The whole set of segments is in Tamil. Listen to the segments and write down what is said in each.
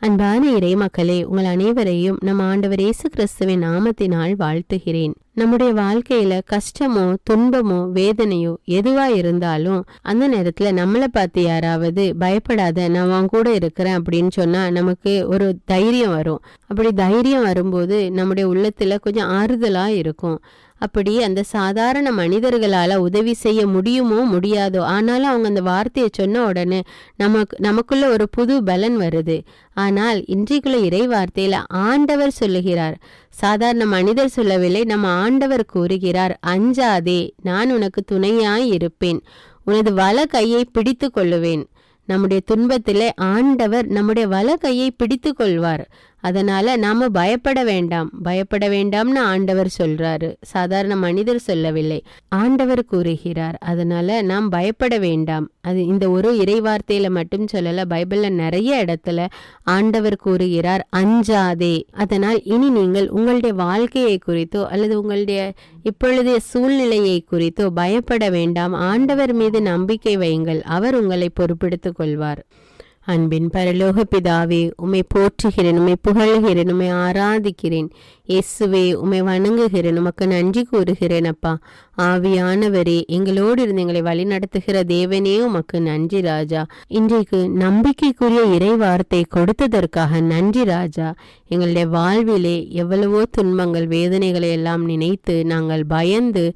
அன்பான இறைமக்களே, உங்கள் அனைவரையும் நம் ஆண்டவர் இயேசு கிறிஸ்துவின் நாமத்தினால் வாழ்த்துகிறேன். நம்முடைய வாழ்க்கையில கஷ்டமோ துன்பமோ வேதனையோ எதுவா இருந்தாலும் அந்த நேரத்துல நம்மளை பார்த்து யாராவது பயப்படாத, நான் உன் கூட இருக்கிறேன் அப்படின்னு சொன்னா நமக்கு ஒரு தைரியம் வரும். அப்படி தைரியம் வரும்போது நம்முடைய உள்ளத்துல கொஞ்சம் ஆறுதலா இருக்கும். அப்படி அந்த சாதாரண மனிதர்களால் உதவி செய்ய முடியுமோ முடியாதோ, ஆனாலும் அவங்க அந்த வார்த்தையை சொன்ன உடனே நமக்குள்ள ஒரு புது பலன் வருது. ஆனால் இன்றைக்குள்ள இறை வார்த்தையில ஆண்டவர் சொல்லுகிறார், சாதாரண மனிதர் சொல்லவில்லை, நம்ம ஆண்டவர் கூறுகிறார், அஞ்சாதே, நான் உனக்கு துணையாய் இருப்பேன், உனது வல கையை பிடித்து கொள்ளுவேன். நம்முடைய துன்பத்திலே ஆண்டவர் நம்முடைய வல கையை பிடித்து கொள்வார். அதனால நாம பயப்பட வேண்டாம்னு ஆண்டவர் சொல்றாரு. சாதாரண மனிதர் சொல்லவில்லை, ஆண்டவர் கூறுகிறார். அதனால நாம் பயப்பட வேண்டாம். அது இந்த ஒரு இறை வார்த்தையில மட்டும் சொல்லல, பைபிள்ல நிறைய இடத்துல ஆண்டவர் கூறுகிறார், அஞ்சாதே. அதனால் இனி நீங்கள் உங்களுடைய வாழ்க்கையை குறித்தோ அல்லது உங்களுடைய இப்பொழுதைய சூழ்நிலையை குறித்தோ பயப்பட வேண்டாம். ஆண்டவர் மீது நம்பிக்கை வையுங்கள், அவர் உங்களை பொறுப்பெடுத்துக் கொள்வார். அன்பின் பரலோக பிதாவே, உம்மை போற்றுகிறேன், உம்மை புகழ்கிறேன், உம்மை ஆராதிக்கிறேன். இயேசுவே, உம்மை வணங்குகிறேன், உமக்கு நன்றி கூறுகிறேன். அப்பா ஆவியானவரே, எங்களோடு இருந்து எங்களை வழி நடத்துகிற தேவனே, உமக்கு நன்றி ராஜா. இன்றைக்கு நம்பிக்கைக்குரிய இறை வார்த்தை கொடுத்ததற்காக நன்றி ராஜா. எங்களுடைய வாழ்விலே எவ்வளவோ துன்பங்கள் வேதனைகளை எல்லாம் நினைத்து நாங்கள் பயந்து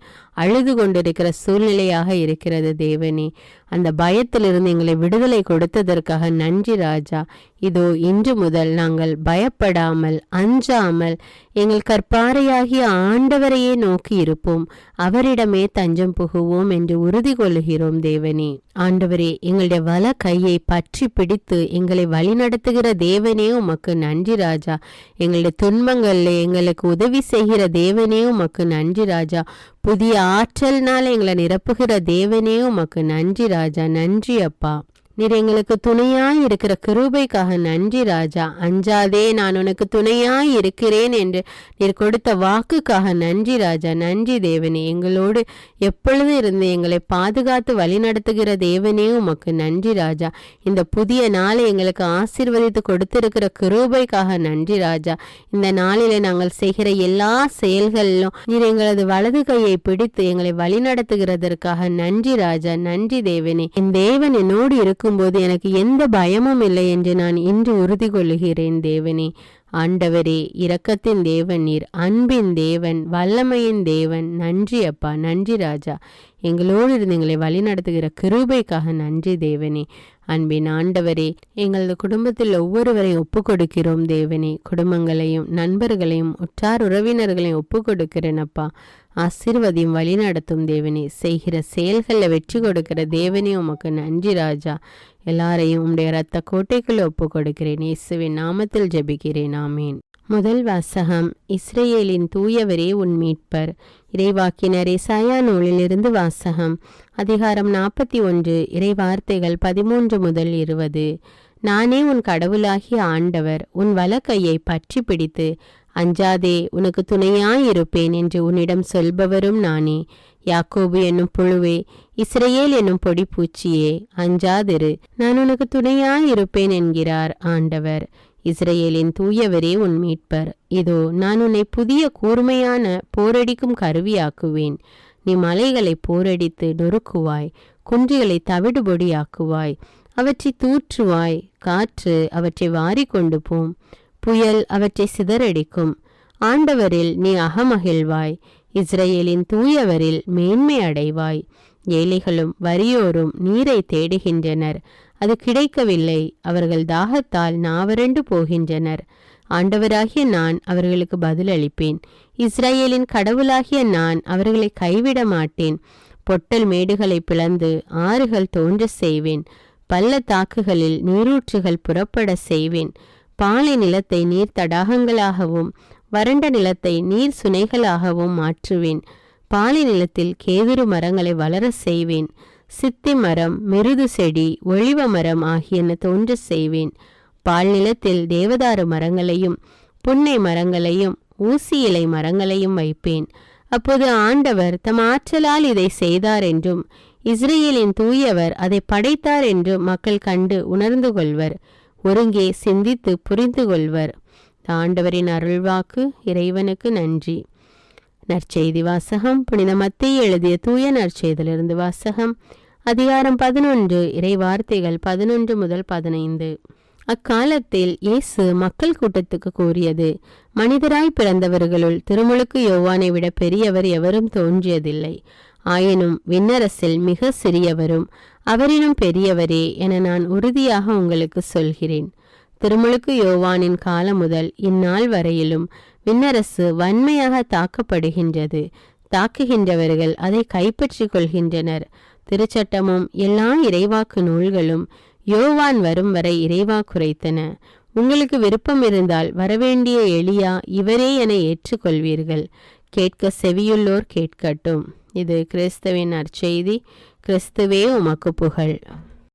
அழுது கொண்டிருக்கிற சூழ்நிலையாக இருக்கிறது தேவனே. அந்த பயத்திலிருந்து எங்களை விடுதலை கொடுத்ததற்காக நன்றி ராஜா. இதோ இன்று முதல் நாங்கள் பயப்படாமல் அஞ்சாமல் எங்கள் கற்பாரையாகிய ஆண்டவரையே நோக்கி இருப்போம், அவரிடமே தஞ்சம் புகுவோம் என்று உறுதி கொள்ளுகிறோம் தேவனே. ஆண்டவரே, எங்களுடைய வல கையை பற்றி பிடித்து எங்களை வழிநடத்துகிற தேவனே, உமக்கு நன்றி ராஜா. எங்களுடைய துன்பங்கள்ல எங்களுக்கு உதவி செய்கிற தேவனே, உமக்கு நன்றி ராஜா. புதிய ஆற்றல்னால எங்களை நிரப்புகிற தேவனே, உமக்கு நன்றி ராஜா. நன்றி அப்பா. நீர் எங்களுக்கு துணையாய் இருக்கிற கிருபைக்காக நன்றி ராஜா. அஞ்சாதே, நான் உனக்கு துணையாய் இருக்கிறேன் என்று நீர் கொடுத்த வாக்குக்காக நன்றி ராஜா. நன்றி தேவனே. எங்களோடு எப்பொழுது இருந்து எங்களை பாதுகாத்து வழி நடத்துகிற தேவனே, உமக்கு நன்றி ராஜா. இந்த புதிய நாளை எங்களுக்கு ஆசீர்வதித்து கொடுத்திருக்கிற கிருபைக்காக நன்றி ராஜா. இந்த நாளில நாங்கள் செய்கிற எல்லா செயல்களிலும் நீர் எங்களது வலது கையை பிடித்து எங்களை வழி நடத்துகிறதற்காக நன்றி ராஜா. நன்றி தேவனே. என் தேவன் என்னோடு இருக்கும் போது எனக்கு எந்த பயமும் இல்லை என்று நான் இன்று உறுதி கொள்ளுகிறேன் தேவனே. ஆண்டவரே, இரக்கத்தின் தேவன் நீர், அன்பின் தேவன், வல்லமையின் தேவன். நன்றி அப்பா. நன்றி ராஜா. எங்களோடு இருந்து எங்களை வழி நடத்துகிற கிருபைக்காக நன்றி தேவனே. அன்பின் ஆண்டவரே, எங்களது குடும்பத்தில் ஒவ்வொருவரையும் ஒப்பு கொடுக்கிறோம் தேவனே. குடும்பங்களையும் நண்பர்களையும் உற்றார் உறவினர்களையும் ஒப்பு கொடுக்கிறேன் அப்பா. ஆசீர்வதியும் வழி நடத்தும் தேவனே. செய்கிற செயல்களில் வெற்றி கொடுக்கிற தேவனே, உமக்கு நன்றி ராஜா. எல்லாரையும் உம்முடைய இரத்த கோட்டைக்குள் ஒப்பு கொடுக்கிறேன். இயேசுவின் நாமத்தில் ஜெபிக்கிறேன். ஆமீன். முதல் வாசகம். இஸ்ரேலின் தூயவரே உன் மீட்பர். இறைவாக்கினர் எசாயா நூலிலிருந்து வாசகம். அதிகாரம் 41, இறை வார்த்தைகள் 13 முதல் 20. நானே உன் கடவுளாகிய ஆண்டவர், உன் வல கையை பற்றி பிடித்து அஞ்சாதே, உனக்கு துணையாயிருப்பேன் என்று உன்னிடம் சொல்பவரும் நானே. யாக்கோபு என்னும் புழுவே, இஸ்ரேல் என்னும் பொடி பூச்சியே, அஞ்சாதிரு, நான் உனக்கு துணையாயிருப்பேன் என்கிறார் ஆண்டவர். இஸ்ரேலின் தூயவரே உன் மீட்பர். இதோ நான் உன்னை புதிய கூர்மையான போரடிக்கும் கருவியாக்குவேன். நீ மலைகளை போரடித்து நொறுக்குவாய், குன்றுகளை தவிடுபொடியாக்குவாய், அவற்றை தூற்றுவாய். காற்று அவற்றை வாரி கொண்டு போம், புயல் அவற்றை சிதறடிக்கும். ஆண்டவரில் நீ அகமகிழ்வாய், இஸ்ரேலின் தூயவரில் மேன்மை அடைவாய். ஏழைகளும் வறியோரும் நீரை தேடுகின்றனர், அது கிடைக்கவில்லை. அவர்கள் தாகத்தால் நாவறண்டு போகின்றனர். ஆண்டவராகிய நான் அவர்களுக்கு பதிலளிப்பேன். இஸ்ரேலின் கடவுளாகிய நான் அவர்களை கைவிட மாட்டேன். பொட்டல் மேடுகளை பிளந்து ஆறுகள் தோன்ற செய்வேன். பள்ளத்தாக்குகளில் நீரூற்றுகள் புறப்பட செய்வேன். பாலை நிலத்தை நீர் தடாகங்களாகவும் வறண்ட நிலத்தை நீர் சுனைகளாகவும் மாற்றுவேன். பாலை நிலத்தில் கேதுரு மரங்களை வளர செய்வேன். சித்தி மரம், மிருது செடி, ஒளிவ மரம் ஆகியன தோன்ற செய்வேன். பால் நிலத்தில் தேவதாரு மரங்களையும் புன்னை மரங்களையும் ஊசி இலை மரங்களையும் வைப்பேன். அப்போது ஆண்டவர் தம் ஆற்றலால் இதை செய்தார் என்றும் இஸ்ரேலின் தூயவர் அதை படைத்தார் என்றும் மக்கள் கண்டு உணர்ந்து கொள்வர். ஒருங்கே சிந்தித்து புரிந்து கொள்வர். ஆண்டவரின் அருள்வாக்கு. இறைவனுக்கு நன்றி. நற்செய்தி வாசகம். புனித மத்தேயு எழுதிய தூய நற்செய்தியிலிருந்து வாசகம். அதிகாரம் 11, இறை வார்த்தைகள் 11 முதல் 15. அக்காலத்தில் இயேசு மக்கள் கூட்டத்துக்கு கூறியது, மனிதராய் பிறந்தவர்களுள் திருமுழுக்கு யோவானை விட பெரியவர் எவரும் தோன்றியதில்லை. ஆயினும் விண்ணரசில் மிக சிறியவரும் அவரினும் பெரியவரே என நான் உறுதியாக உங்களுக்கு சொல்கிறேன். திருமுழுக்கு யோவானின் காலம் முதல் இந்நாள் வரையிலும் விண்ணரசு வன்மையாக தாக்கப்படுகின்றது. தாக்குகின்றவர்கள் அதை கைப்பற்றிக் கொள்கின்றனர். திருச்சட்டமும் எல்லா இறைவாக்கு நூல்களும் யோவான் வரும் வரை இறைவாக்குரைத்தன. உங்களுக்கு விருப்பம் இருந்தால் வரவேண்டிய எலியா இவரே என ஏற்றுக்கொள்வீர்கள். கேட்க செவியுள்ளோர் கேட்கட்டும். இது கிறிஸ்துவின் நற்செய்தி. கிறிஸ்துவே உமக்கு புகழ்.